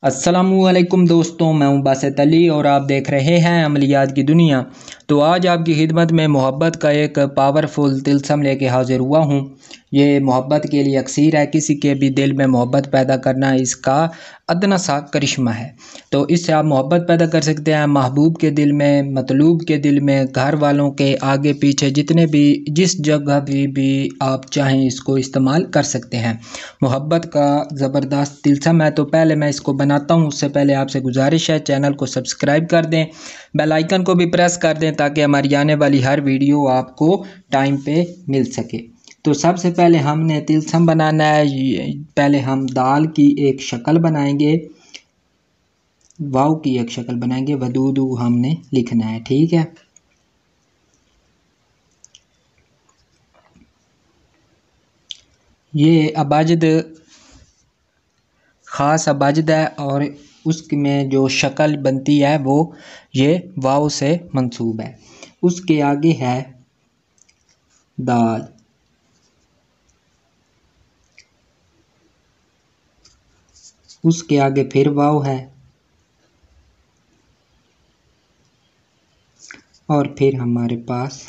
अस्सलामुअलैकुम दोस्तों, मैं हूं बासित अली और आप देख रहे हैं अमलियात की दुनिया। तो आज आपकी खिदमत में मोहब्बत का एक पावरफुल तिलस्म लेके हाजिर हुआ हूं। ये मोहब्बत के लिए अक्सीर है, किसी के भी दिल में मोहब्बत पैदा करना इसका अदना सा करिश्मा है। तो इससे आप मोहब्बत पैदा कर सकते हैं महबूब के दिल में, मतलूब के दिल में, घर वालों के आगे पीछे, जितने भी जिस जगह भी आप चाहें इसको इस्तेमाल कर सकते हैं। मोहब्बत का ज़बरदस्त तिलस्म है। तो पहले मैं इसको बनाता हूँ, उससे पहले आपसे गुजारिश है चैनल को सब्सक्राइब कर दें, बेल आइकन को भी प्रेस कर दें ताकि हमारी आने वाली हर वीडियो आपको टाइम पे मिल सके। तो सबसे पहले हमने तिलस्म बनाना है। पहले हम दाल की एक शक्ल बनाएंगे, वाव की एक शक्ल बनाएंगे, वदूदू हमने लिखना है, ठीक है। ये अबाजद ख़ास अबाजद है और उसमें जो शक्ल बनती है वो ये वाव से मंसूब है। उसके आगे है दाल, उसके आगे फिर वाव है और फिर हमारे पास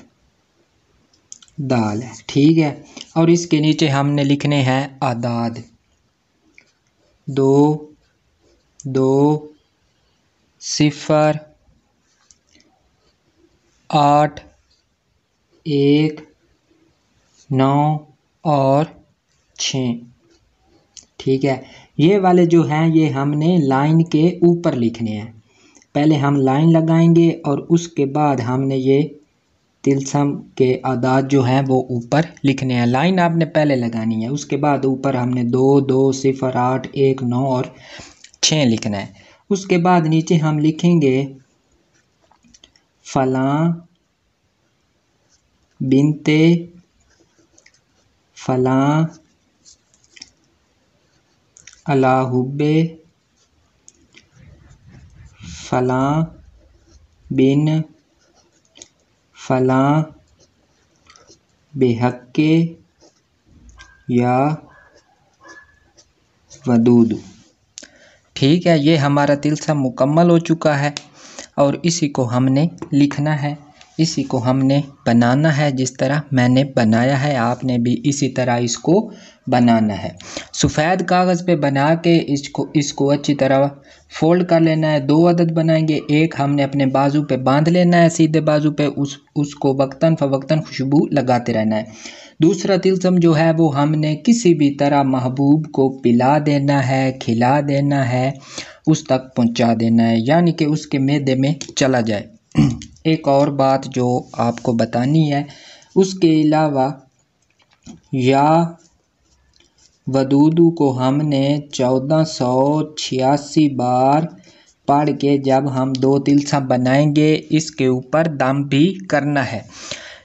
दाल है, ठीक है। और इसके नीचे हमने लिखने हैं आदाद, 2 2 0 8 1 9 और 6, ठीक है। ये वाले जो हैं ये हमने लाइन के ऊपर लिखने हैं। पहले हम लाइन लगाएंगे और उसके बाद हमने ये तिलस्म के आदाद जो हैं वो ऊपर लिखने हैं। लाइन आपने पहले लगानी है, उसके बाद ऊपर हमने 2 2 0 8 1 9 और 6 लिखना है। उसके बाद नीचे हम लिखेंगे फलां बिनते फलां अला हुब्बे फलां बिन फलां बेहक्के या वदूदू, ठीक है। ये हमारा तिलस्म मुकम्मल हो चुका है और इसी को हमने लिखना है, इसी को हमने बनाना है। जिस तरह मैंने बनाया है आपने भी इसी तरह इसको बनाना है। सफ़ेद कागज़ पे बना के इसको अच्छी तरह फोल्ड कर लेना है। 2 अदद बनाएंगे, एक हमने अपने बाजू पे बांध लेना है, सीधे बाजू पे उसको वक्तन फ़वक्तन खुशबू लगाते रहना है। दूसरा तिलस्म जो है वो हमने किसी भी तरह महबूब को पिला देना है, खिला देना है, उस तक पहुंचा देना है, यानी कि उसके मैदे में चला जाए। एक और बात जो आपको बतानी है, उसके अलावा या वदूदू को हमने 1486 बार पढ़ के जब हम 2 तिलस्म बनाएंगे इसके ऊपर दम भी करना है,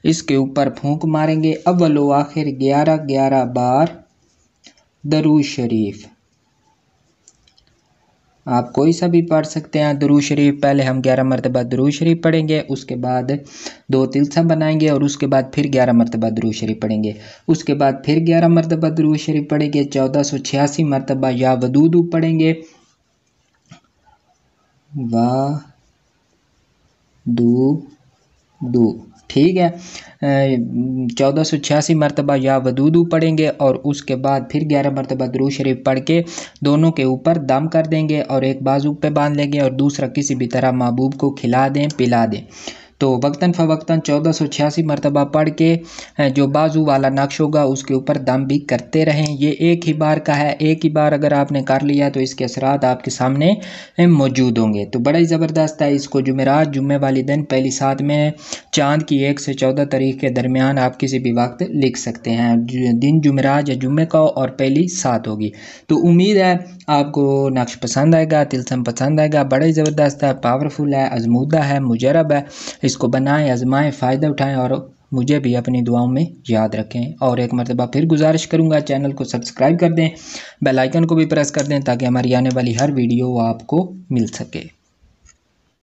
इसके ऊपर फूंक मारेंगे। अव्वल व आखिर 11 बार दरूद शरीफ, आप कोई सा भी पढ़ सकते हैं दरूद शरीफ। पहले हम 11 मरतबा दरूद शरीफ पढ़ेंगे, उसके बाद 2 तिलस्म बनाएंगे और उसके बाद फिर 11 मरतबा दरूद शरीफ पढ़ेंगे, उसके बाद फिर 11 मरतबा दरूद शरीफ पढ़ेंगे, 1486 मरतबा या वदूदू पढ़ेंगे, वाह दू, ठीक है। 1486 मरतबा या वदूदू पढ़ेंगे और उसके बाद फिर 11 मरतबा दरूद शरीफ पढ़ के दोनों के ऊपर दम कर देंगे और एक बाजू पे बांध लेंगे और दूसरा किसी भी तरह महबूब को खिला दें, पिला दें। तो वक्तन फ़वक्तन 1486 मरतबा पढ़ के जो बाजू वाला नक्श होगा उसके ऊपर दम भी करते रहें। ये एक ही बार का है, एक ही बार अगर आपने कर लिया तो इसके असरात आपके सामने मौजूद होंगे। तो बड़ा ही ज़बरदस्त है। इसको जुमेरात जुम्मे वाली दिन पहली साथ में चाँद की 1 से 14 तारीख के दरमियान आप किसी भी वक्त लिख सकते हैं। दिन जुमेरात या जुम्मे का और पहली साथ होगी। तो उम्मीद है आपको नक्श पसंद आएगा, तिलस्म पसंद आएगा। बड़ा ही ज़बरदस्त है, पावरफुल है, आजमूदा है, मुजरब है। इसको बनाएं, आजमाएं, फ़ायदा उठाएं और मुझे भी अपनी दुआओं में याद रखें। और एक मरतबा फिर गुजारिश करूंगा चैनल को सब्सक्राइब कर दें, बेल आइकन को भी प्रेस कर दें ताकि हमारी आने वाली हर वीडियो आपको मिल सके।